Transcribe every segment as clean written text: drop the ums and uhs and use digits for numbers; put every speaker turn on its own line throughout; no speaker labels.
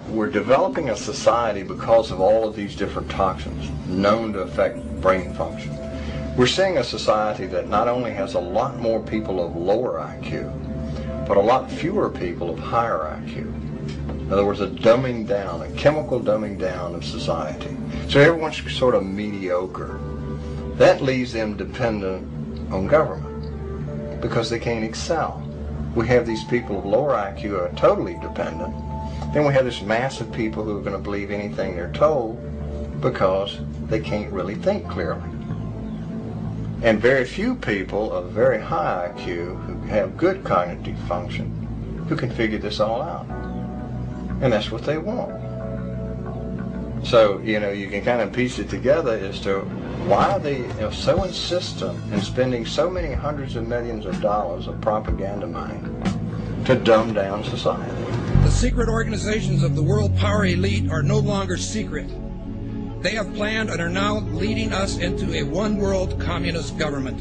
we're developing a society because of all of these different toxins known to affect brain function. We're seeing a society that not only has a lot more people of lower IQ, but a lot fewer people of higher IQ. In other words, a dumbing down, a chemical dumbing down of society. So everyone's sort of mediocre. That leaves them dependent on government because they can't excel. We have these people of lower IQ who are totally dependent. Then we have this mass of people who are going to believe anything they're told because they can't really think clearly. And very few people of very high IQ who have good cognitive function who can figure this all out. And that's what they want. So, you can kind of piece it together as to why they so insistent in spending so many hundreds of millions of dollars of propaganda money to dumb down society.
The secret organizations of the world power elite are no longer secret. They have planned and are now leading us into a one-world communist government.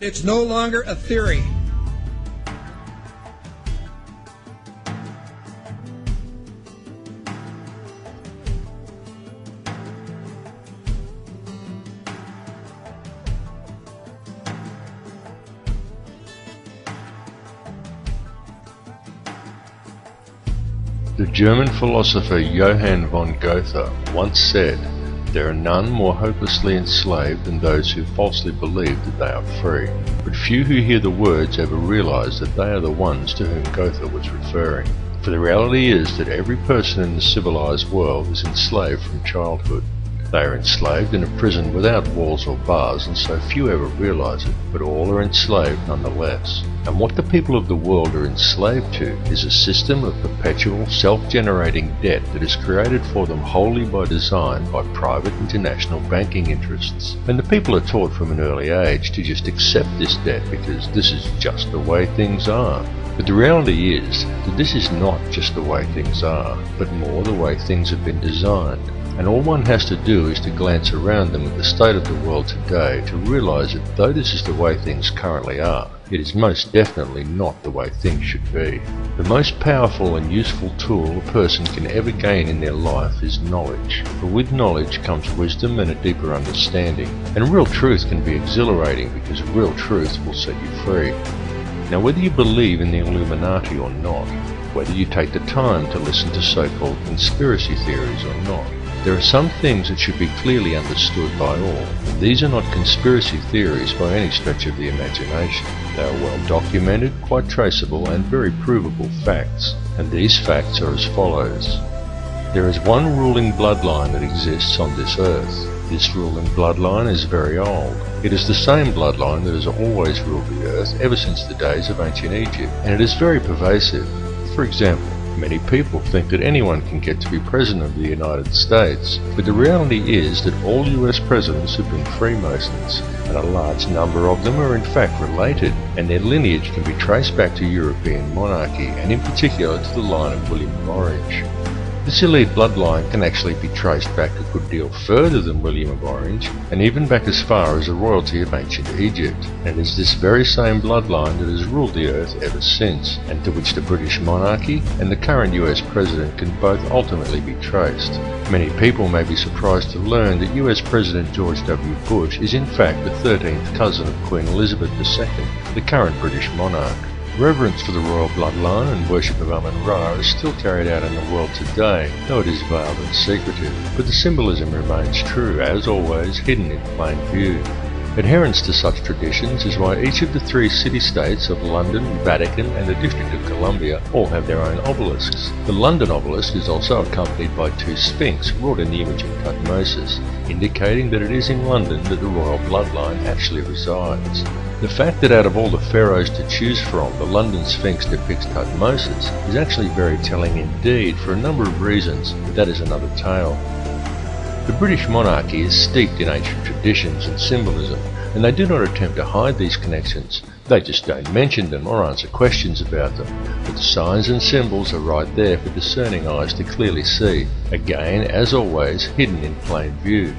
It's no longer a theory.
The German philosopher Johann von Goethe once said, "There are none more hopelessly enslaved than those who falsely believe that they are free." But few who hear the words ever realize that they are the ones to whom Goethe was referring. For the reality is that every person in the civilized world is enslaved from childhood. They are enslaved in a prison without walls or bars, and so few ever realize it, but all are enslaved nonetheless. And what the people of the world are enslaved to is a system of perpetual self-generating debt that is created for them wholly by design by private international banking interests. And the people are taught from an early age to just accept this debt because this is just the way things are. But the reality is that this is not just the way things are, but more the way things have been designed. And all one has to do is to glance around them at the state of the world today to realize that though this is the way things currently are, it is most definitely not the way things should be. The most powerful and useful tool a person can ever gain in their life is knowledge. For with knowledge comes wisdom and a deeper understanding. And real truth can be exhilarating because real truth will set you free. Now whether you believe in the Illuminati or not, whether you take the time to listen to so-called conspiracy theories or not, there are some things that should be clearly understood by all. These are not conspiracy theories by any stretch of the imagination. They are well documented, quite traceable, and very provable facts. And these facts are as follows. There is one ruling bloodline that exists on this earth. This ruling bloodline is very old. It is the same bloodline that has always ruled the earth ever since the days of ancient Egypt, and it is very pervasive. For example, many people think that anyone can get to be President of the United States, but the reality is that all US presidents have been Freemasons, and a large number of them are in fact related, and their lineage can be traced back to European monarchy, and in particular to the line of William of Orange. This elite bloodline can actually be traced back a good deal further than William of Orange, and even back as far as the royalty of ancient Egypt. And it is this very same bloodline that has ruled the earth ever since, and to which the British monarchy and the current US president can both ultimately be traced. Many people may be surprised to learn that US President George W. Bush is in fact the 13th cousin of Queen Elizabeth II, the current British monarch. Reverence for the royal bloodline and worship of Amun-Ra is still carried out in the world today, though it is veiled and secretive, but the symbolism remains true, as always, hidden in plain view. Adherence to such traditions is why each of the three city-states of London, Vatican and the District of Columbia all have their own obelisks. The London obelisk is also accompanied by two sphinx wrought in the image of Tutmosis, indicating that it is in London that the royal bloodline actually resides. The fact that out of all the pharaohs to choose from, the London Sphinx depicts Tutmosis is actually very telling indeed for a number of reasons, but that is another tale. The British monarchy is steeped in ancient traditions and symbolism, and they do not attempt to hide these connections. They just don't mention them or answer questions about them, but the signs and symbols are right there for discerning eyes to clearly see, again, as always, hidden in plain view.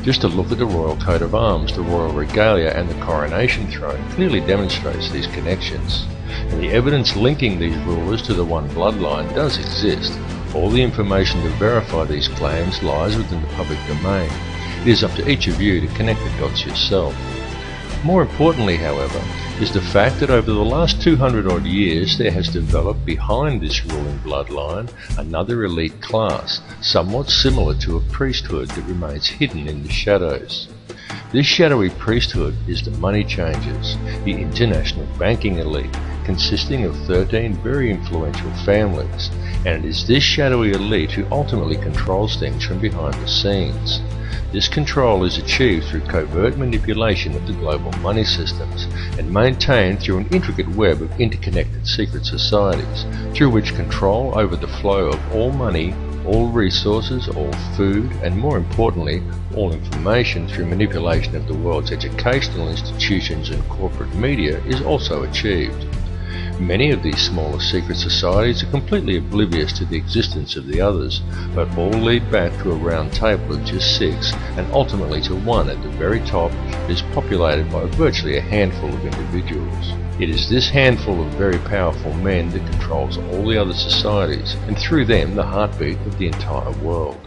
Just a look at the royal coat of arms, the royal regalia and the coronation throne clearly demonstrates these connections. and the evidence linking these rulers to the one bloodline does exist. All the information to verify these claims lies within the public domain. It is up to each of you to connect the dots yourself. More importantly, however, is the fact that over the last 200 odd years there has developed behind this ruling bloodline another elite class, somewhat similar to a priesthood that remains hidden in the shadows. This shadowy priesthood is the money changers, the international banking elite, consisting of 13 very influential families, and it is this shadowy elite who ultimately controls things from behind the scenes. This control is achieved through covert manipulation of the global money systems and maintained through an intricate web of interconnected secret societies, through which control over the flow of all money, all resources, all food, and more importantly, all information through manipulation of the world's educational institutions and corporate media is also achieved. Many of these smaller secret societies are completely oblivious to the existence of the others, but all lead back to a round table of just 6 and ultimately to one at the very top that is populated by virtually a handful of individuals. It is this handful of very powerful men that controls all the other societies, and through them the heartbeat of the entire world.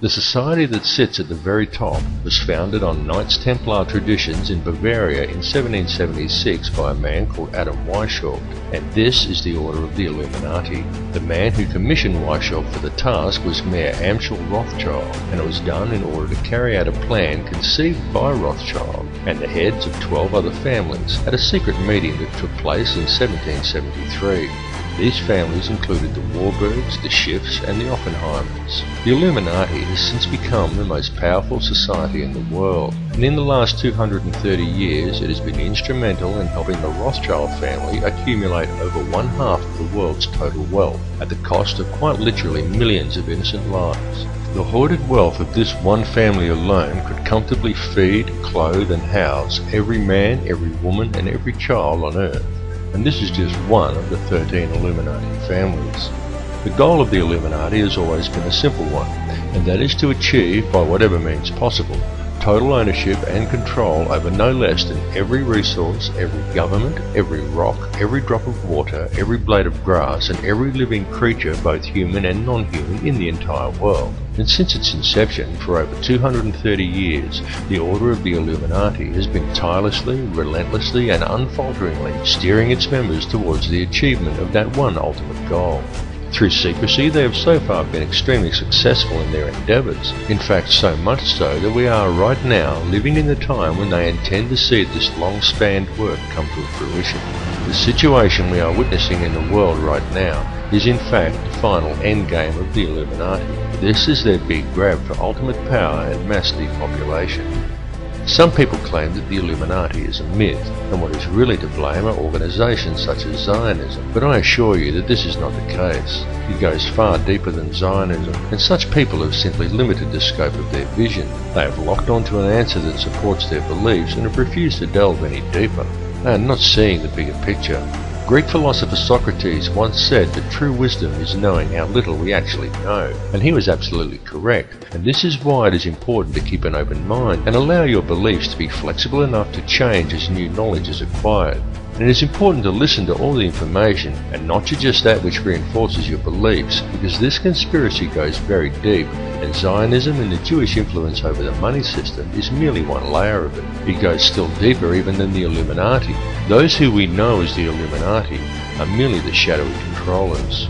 The society that sits at the very top was founded on Knights Templar traditions in Bavaria in 1776 by a man called Adam Weishaupt, and this is the order of the Illuminati. The man who commissioned Weishaupt for the task was Mayor Amschel Rothschild, and it was done in order to carry out a plan conceived by Rothschild and the heads of 12 other families at a secret meeting that took place in 1773. These families included the Warburgs, the Schiffs, and the Oppenheimers. The Illuminati has since become the most powerful society in the world, and in the last 230 years it has been instrumental in helping the Rothschild family accumulate over 1/2 of the world's total wealth, at the cost of quite literally millions of innocent lives. The hoarded wealth of this one family alone could comfortably feed, clothe, and house every man, every woman, and every child on Earth. And this is just one of the 13 Illuminati families. The goal of the Illuminati has always been a simple one, and that is to achieve, by whatever means possible, total ownership and control over no less than every resource, every government, every rock, every drop of water, every blade of grass, and every living creature, both human and non-human, in the entire world. And since its inception, for over 230 years, the order of the Illuminati has been tirelessly, relentlessly, and unfalteringly steering its members towards the achievement of that one ultimate goal. Through secrecy, they have so far been extremely successful in their endeavours. In fact, so much so that we are right now living in the time when they intend to see this long-spanned work come to fruition. The situation we are witnessing in the world right now is in fact the final endgame of the Illuminati. This is their big grab for ultimate power and mass depopulation. Some people claim that the Illuminati is a myth, and what is really to blame are organisations such as Zionism, but I assure you that this is not the case. It goes far deeper than Zionism, and such people have simply limited the scope of their vision. They have locked onto an answer that supports their beliefs and have refused to delve any deeper. They are not seeing the bigger picture. Greek philosopher Socrates once said that true wisdom is knowing how little we actually know, and he was absolutely correct, and this is why it is important to keep an open mind and allow your beliefs to be flexible enough to change as new knowledge is acquired. And it is important to listen to all the information and not to just that which reinforces your beliefs, because this conspiracy goes very deep, and Zionism and the Jewish influence over the money system is merely one layer of it. It goes still deeper even than the Illuminati. Those who we know as the Illuminati are merely the shadowy controllers.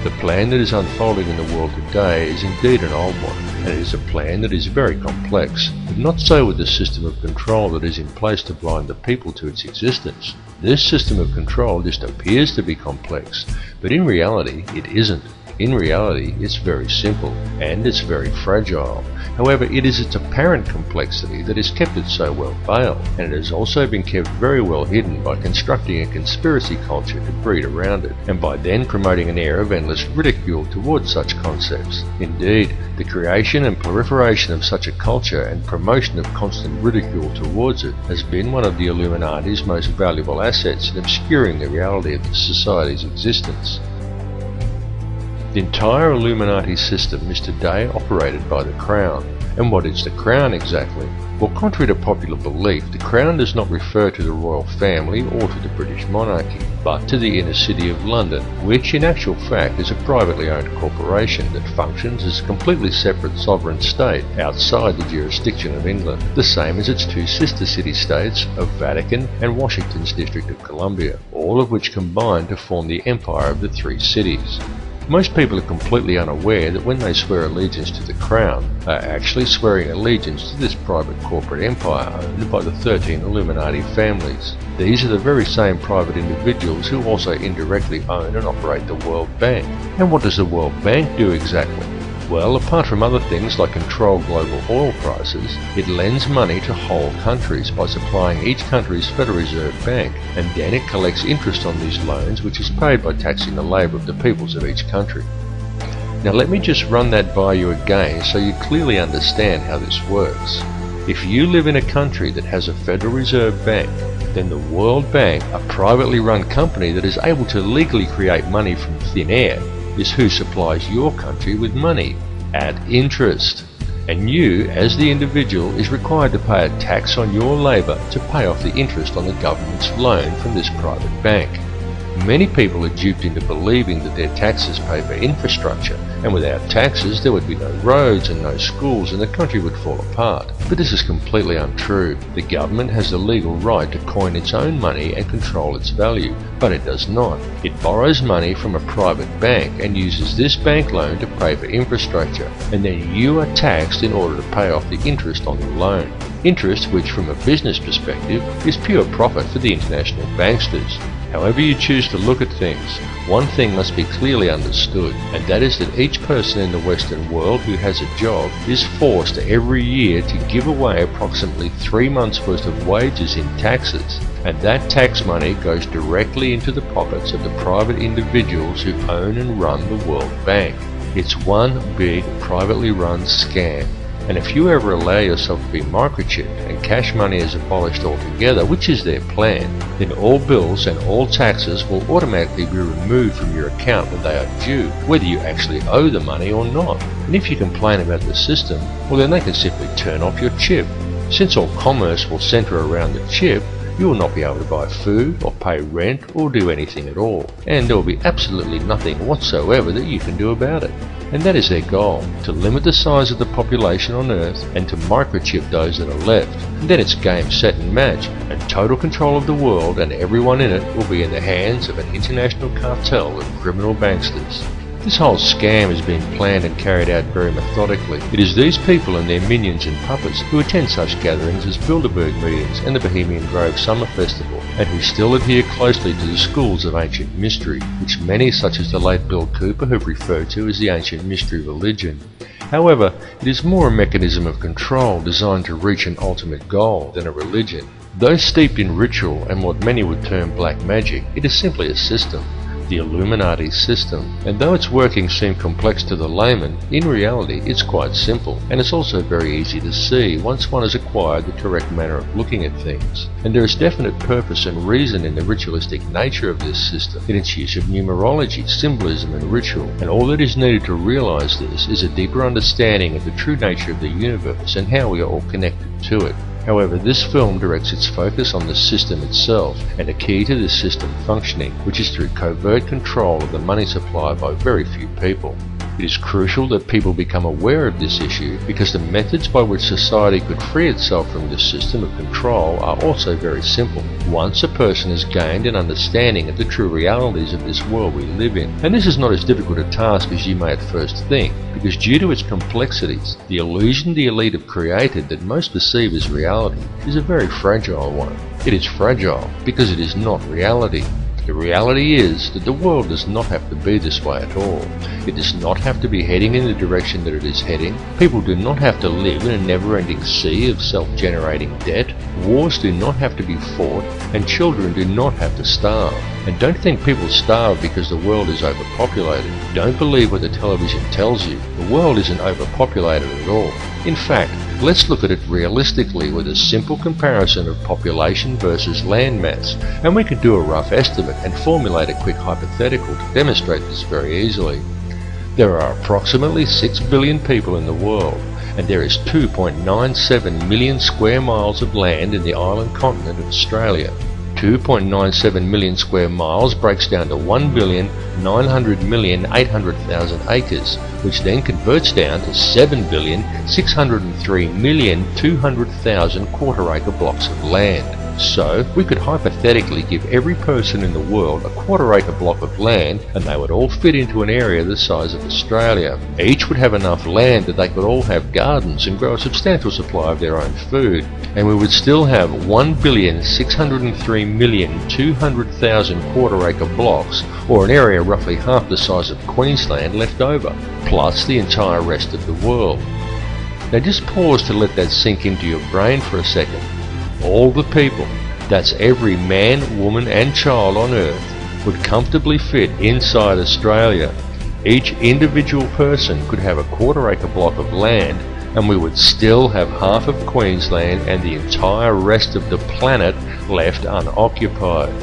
The plan that is unfolding in the world today is indeed an old one, and it is a plan that is very complex, but not so with the system of control that is in place to blind the people to its existence. This system of control just appears to be complex, but in reality it isn't. In reality, it's very simple, and it's very fragile. However, it is its apparent complexity that has kept it so well veiled, and it has also been kept very well hidden by constructing a conspiracy culture to breed around it, and by then promoting an air of endless ridicule towards such concepts. Indeed, the creation and proliferation of such a culture and promotion of constant ridicule towards it has been one of the Illuminati's most valuable assets in obscuring the reality of the society's existence. The entire Illuminati system is today operated by the Crown. And what is the Crown exactly? Well, contrary to popular belief, the Crown does not refer to the royal family or to the British monarchy, but to the inner city of London, which in actual fact is a privately owned corporation that functions as a completely separate sovereign state outside the jurisdiction of England, the same as its two sister city-states of Vatican and Washington's District of Columbia, all of which combine to form the empire of the three cities. Most people are completely unaware that when they swear allegiance to the Crown, they are actually swearing allegiance to this private corporate empire owned by the 13 Illuminati families. These are the very same private individuals who also indirectly own and operate the World Bank. And what does the World Bank do exactly? Well, apart from other things like control global oil prices, it lends money to whole countries by supplying each country's Federal Reserve Bank, and then it collects interest on these loans, which is paid by taxing the labour of the peoples of each country. Now let me just run that by you again so you clearly understand how this works. If you live in a country that has a Federal Reserve Bank, then the World Bank, a privately run company that is able to legally create money from thin air, is who supplies your country with money at interest. And you, as the individual, is required to pay a tax on your labour to pay off the interest on the government's loan from this private bank. Many people are duped into believing that their taxes pay for infrastructure, and without taxes there would be no roads and no schools and the country would fall apart. But this is completely untrue. The government has the legal right to coin its own money and control its value, but it does not. It borrows money from a private bank and uses this bank loan to pay for infrastructure, and then you are taxed in order to pay off the interest on the loan. Interest which, from a business perspective, is pure profit for the international banksters. However you choose to look at things, one thing must be clearly understood, and that is that each person in the Western world who has a job is forced every year to give away approximately 3 months' worth of wages in taxes, and that tax money goes directly into the pockets of the private individuals who own and run the World Bank. It's one big privately run scam. And if you ever allow yourself to be microchipped and cash money is abolished altogether, which is their plan, then all bills and all taxes will automatically be removed from your account when they are due, whether you actually owe the money or not. And if you complain about the system, well then they can simply turn off your chip. Since all commerce will centre around the chip, you will not be able to buy food or pay rent or do anything at all, and there will be absolutely nothing whatsoever that you can do about it. And that is their goal, to limit the size of the population on Earth and to microchip those that are left. And then it's game, set and match, and total control of the world and everyone in it will be in the hands of an international cartel of criminal banksters. This whole scam has been planned and carried out very methodically. It is these people and their minions and puppets who attend such gatherings as Bilderberg meetings and the Bohemian Grove Summer Festival, and who still adhere closely to the schools of ancient mystery, which many such as the late Bill Cooper have referred to as the ancient mystery religion. However, it is more a mechanism of control designed to reach an ultimate goal than a religion. Though steeped in ritual and what many would term black magic, it is simply a system. The Illuminati system, and though its workings seem complex to the layman, in reality it's quite simple, and it's also very easy to see once one has acquired the correct manner of looking at things. And there is definite purpose and reason in the ritualistic nature of this system, in its use of numerology, symbolism and ritual, and all that is needed to realize this is a deeper understanding of the true nature of the universe and how we are all connected to it. However, this film directs its focus on the system itself and a key to this system functioning, which is through covert control of the money supply by very few people. It is crucial that people become aware of this issue because the methods by which society could free itself from this system of control are also very simple, once a person has gained an understanding of the true realities of this world we live in. And this is not as difficult a task as you may at first think, because due to its complexities, the illusion the elite have created that most perceive as reality is a very fragile one. It is fragile because it is not reality. The reality is that the world does not have to be this way at all. It does not have to be heading in the direction that it is heading. People do not have to live in a never-ending sea of self-generating debt. Wars do not have to be fought, and children do not have to starve. And don't think people starve because the world is overpopulated. Don't believe what the television tells you. The world isn't overpopulated at all. In fact, let's look at it realistically with a simple comparison of population versus land mass, and we can do a rough estimate and formulate a quick hypothetical to demonstrate this very easily. There are approximately 6 billion people in the world, and there is 2.97 million square miles of land in the island continent of Australia. 2.97 million square miles breaks down to 1,900,800,000 acres, which then converts down to 7,603,200,000 quarter-acre blocks of land. So, we could hypothetically give every person in the world a quarter-acre block of land, and they would all fit into an area the size of Australia. Each would have enough land that they could all have gardens and grow a substantial supply of their own food. And we would still have 1,603,200,000 quarter-acre blocks, or an area roughly half the size of Queensland, left over, plus the entire rest of the world. Now just pause to let that sink into your brain for a second. All the people, that's every man, woman and child on Earth, would comfortably fit inside Australia. Each individual person could have a quarter-acre block of land, and we would still have half of Queensland and the entire rest of the planet left unoccupied.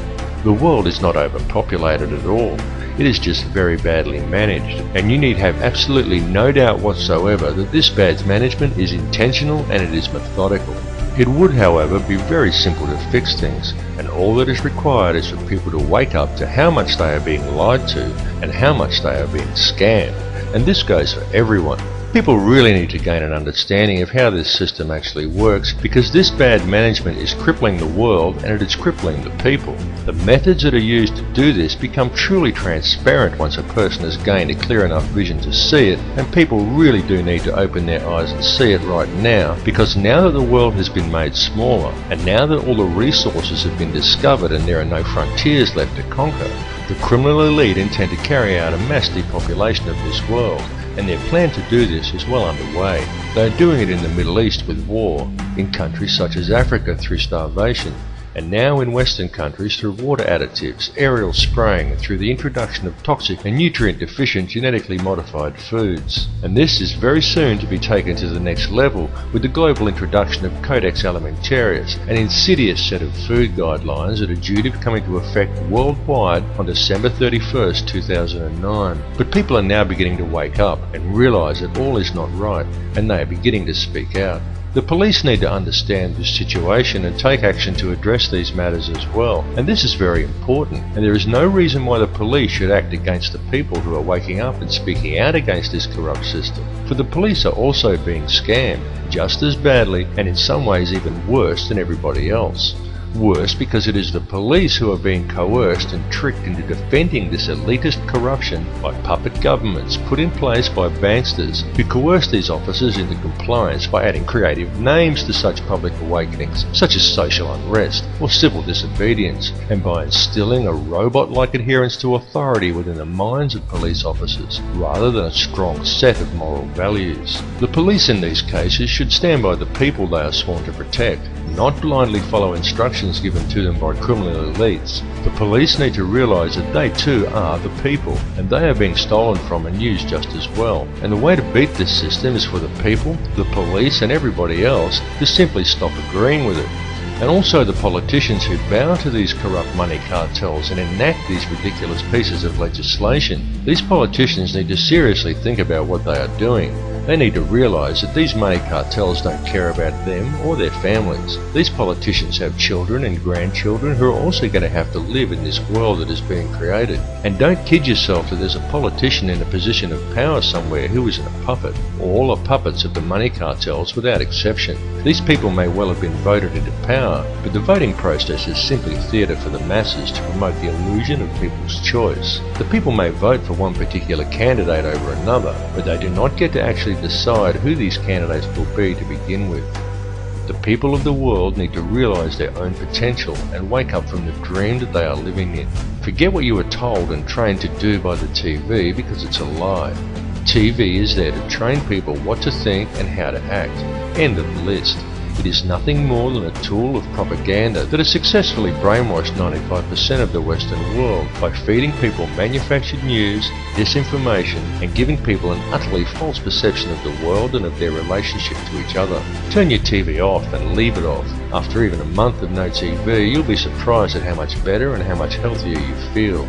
The world is not overpopulated at all. It is just very badly managed, and you need have absolutely no doubt whatsoever that this bad management is intentional and it is methodical. It would, however, be very simple to fix things, and all that is required is for people to wake up to how much they are being lied to and how much they are being scammed. And this goes for everyone. People really need to gain an understanding of how this system actually works, because this bad management is crippling the world and it is crippling the people. The methods that are used to do this become truly transparent once a person has gained a clear enough vision to see it, and people really do need to open their eyes and see it right now, because now that the world has been made smaller, and now that all the resources have been discovered and there are no frontiers left to conquer, the criminal elite intend to carry out a mass depopulation of this world. And their plan to do this is well underway. They are doing it in the Middle East with war, in countries such as Africa through starvation, and now in Western countries through water additives, aerial spraying, and through the introduction of toxic and nutrient-deficient genetically modified foods. And this is very soon to be taken to the next level with the global introduction of Codex Alimentarius, an insidious set of food guidelines that are due to come into effect worldwide on December 31st, 2009. But people are now beginning to wake up and realise that all is not right, and they are beginning to speak out. The police need to understand this situation and take action to address these matters as well, and this is very important, and there is no reason why the police should act against the people who are waking up and speaking out against this corrupt system, for the police are also being scammed, just as badly and in some ways even worse than everybody else. Worse because it is the police who are being coerced and tricked into defending this elitist corruption by puppet governments put in place by banksters who coerce these officers into compliance by adding creative names to such public awakenings, such as social unrest or civil disobedience, and by instilling a robot-like adherence to authority within the minds of police officers rather than a strong set of moral values. The police in these cases should stand by the people they are sworn to protect, not blindly follow instructions given to them by criminal elites. The police need to realise that they too are the people, and they are being stolen from and used just as well. And the way to beat this system is for the people, the police and everybody else to simply stop agreeing with it. And also the politicians who bow to these corrupt money cartels and enact these ridiculous pieces of legislation. These politicians need to seriously think about what they are doing. They need to realise that these money cartels don't care about them or their families. These politicians have children and grandchildren who are also going to have to live in this world that is being created. And don't kid yourself that there's a politician in a position of power somewhere who isn't a puppet. All are puppets of the money cartels without exception. These people may well have been voted into power, but the voting process is simply theatre for the masses to promote the illusion of people's choice. The people may vote for one particular candidate over another, but they do not get to actually decide who these candidates will be to begin with. The people of the world need to realise their own potential and wake up from the dream that they are living in. Forget what you were told and trained to do by the TV, because it's a lie. TV is there to train people what to think and how to act. End of the list. It is nothing more than a tool of propaganda that has successfully brainwashed 95% of the Western world by feeding people manufactured news, disinformation, and giving people an utterly false perception of the world and of their relationship to each other. Turn your TV off and leave it off. After even a month of no TV, you'll be surprised at how much better and how much healthier you feel.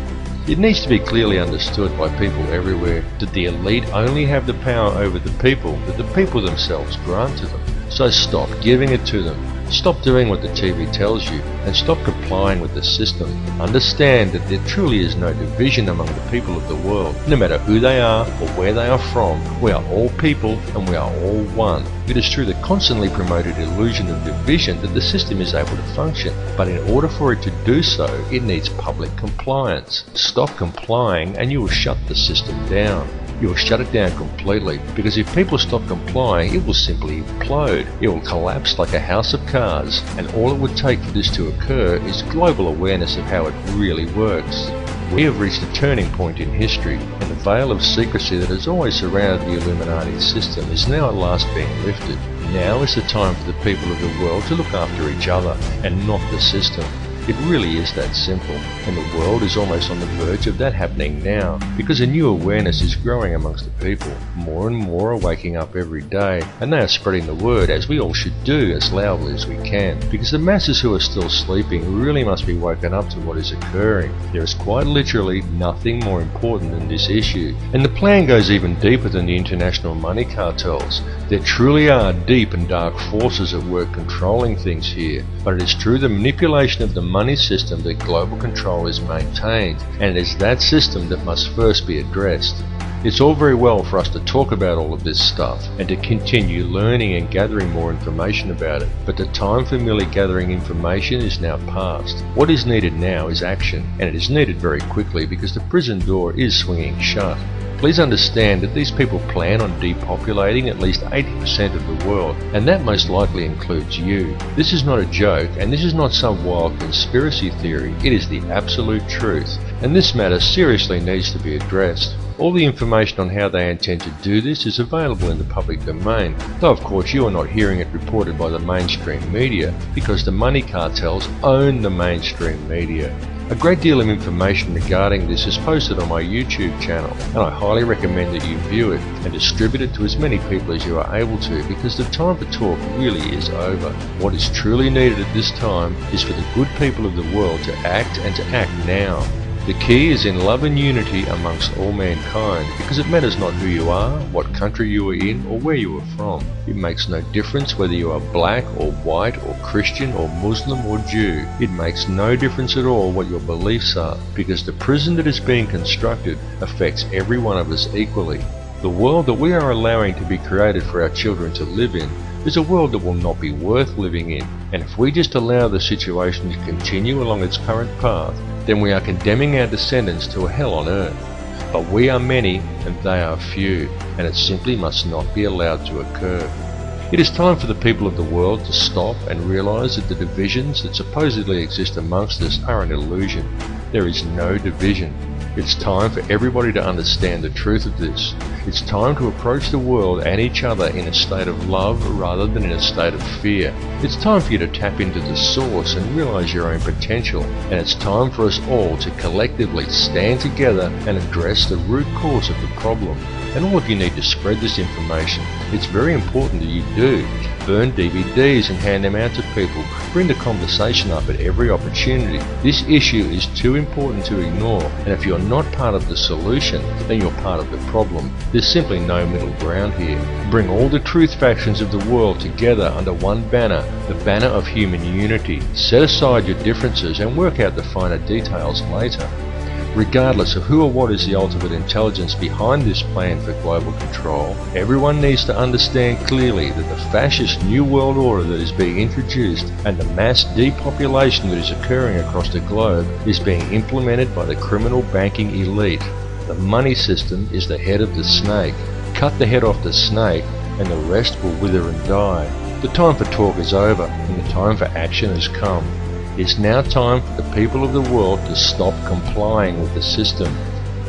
It needs to be clearly understood by people everywhere that the elite only have the power over the people that the people themselves grant to them. So stop giving it to them. Stop doing what the TV tells you and stop complying with the system. Understand that there truly is no division among the people of the world. No matter who they are or where they are from, we are all people and we are all one. It is through the constantly promoted illusion of division that the system is able to function, but in order for it to do so, it needs public compliance. Stop complying and you will shut the system down. You will shut it down completely, because if people stop complying, it will simply implode. It will collapse like a house of cards, and all it would take for this to occur is global awareness of how it really works. We have reached a turning point in history, and the veil of secrecy that has always surrounded the Illuminati system is now at last being lifted. Now is the time for the people of the world to look after each other, and not the system. It really is that simple, and the world is almost on the verge of that happening now, because a new awareness is growing amongst the people. More and more are waking up every day, and they are spreading the word, as we all should do, as loudly as we can, because the masses who are still sleeping really must be woken up to what is occurring. There is quite literally nothing more important than this issue, and the plan goes even deeper than the international money cartels. There truly are deep and dark forces at work controlling things here, but it is through the manipulation of the money system that global control is maintained, and it is that system that must first be addressed. It's all very well for us to talk about all of this stuff and to continue learning and gathering more information about it, but the time for merely gathering information is now past. What is needed now is action, and it is needed very quickly because the prison door is swinging shut. Please understand that these people plan on depopulating at least 80% of the world, and that most likely includes you. This is not a joke, and this is not some wild conspiracy theory. It is the absolute truth, and this matter seriously needs to be addressed. All the information on how they intend to do this is available in the public domain, though of course you are not hearing it reported by the mainstream media, because the money cartels own the mainstream media. A great deal of information regarding this is posted on my YouTube channel, and I highly recommend that you view it and distribute it to as many people as you are able to, because the time for talk really is over. What is truly needed at this time is for the good people of the world to act, and to act now. The key is in love and unity amongst all mankind, because it matters not who you are, what country you are in, or where you are from. It makes no difference whether you are black or white or Christian or Muslim or Jew. It makes no difference at all what your beliefs are, because the prison that is being constructed affects every one of us equally. The world that we are allowing to be created for our children to live in is a world that will not be worth living in, and if we just allow the situation to continue along its current path, then we are condemning our descendants to a hell on earth. But we are many and they are few, and it simply must not be allowed to occur. It is time for the people of the world to stop and realize that the divisions that supposedly exist amongst us are an illusion. There is no division. It's time for everybody to understand the truth of this. It's time to approach the world and each other in a state of love rather than in a state of fear. It's time for you to tap into the source and realize your own potential. And it's time for us all to collectively stand together and address the root cause of the problem. And all of you need to spread this information. It's very important that you do. Burn DVDs and hand them out to people. Bring the conversation up at every opportunity. This issue is too important to ignore, and if you're not part of the solution, then you're part of the problem. There's simply no middle ground here. Bring all the truth factions of the world together under one banner, the banner of human unity. Set aside your differences and work out the finer details later. Regardless of who or what is the ultimate intelligence behind this plan for global control, everyone needs to understand clearly that the fascist New World Order that is being introduced and the mass depopulation that is occurring across the globe is being implemented by the criminal banking elite. The money system is the head of the snake. Cut the head off the snake and the rest will wither and die. The time for talk is over and the time for action has come. It's now time for the people of the world to stop complying with the system.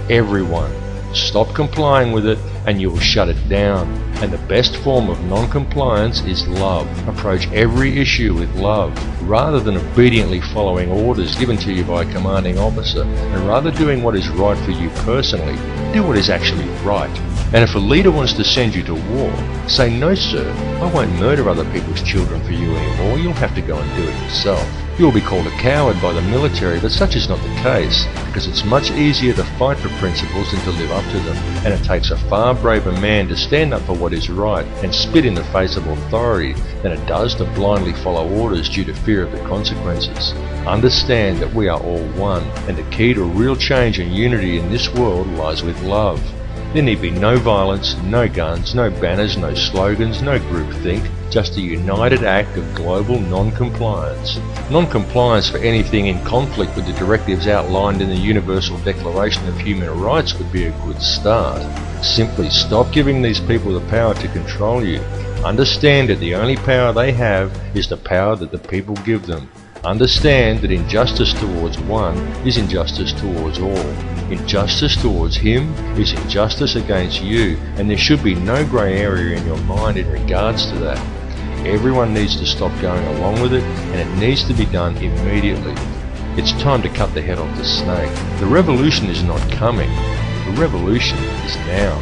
Everyone, stop complying with it and you will shut it down. And the best form of non-compliance is love. Approach every issue with love, rather than obediently following orders given to you by a commanding officer, and rather doing what is right for you personally. Do what is actually right. And if a leader wants to send you to war, say, "No sir, I won't murder other people's children for you anymore, you'll have to go and do it yourself." You will be called a coward by the military, but such is not the case, because it's much easier to fight for principles than to live up to them, and it takes a far braver man to stand up for what is right and spit in the face of authority than it does to blindly follow orders due to fear of the consequences. Understand that we are all one, and the key to real change and unity in this world lies with love. There need be no violence, no guns, no banners, no slogans, no groupthink, just a united act of global non-compliance. Non-compliance for anything in conflict with the directives outlined in the Universal Declaration of Human Rights would be a good start. Simply stop giving these people the power to control you. Understand that the only power they have is the power that the people give them. Understand that injustice towards one is injustice towards all. Injustice towards him is injustice against you, and there should be no grey area in your mind in regards to that. Everyone needs to stop going along with it, and it needs to be done immediately. It's time to cut the head off the snake. The revolution is not coming. The revolution is now.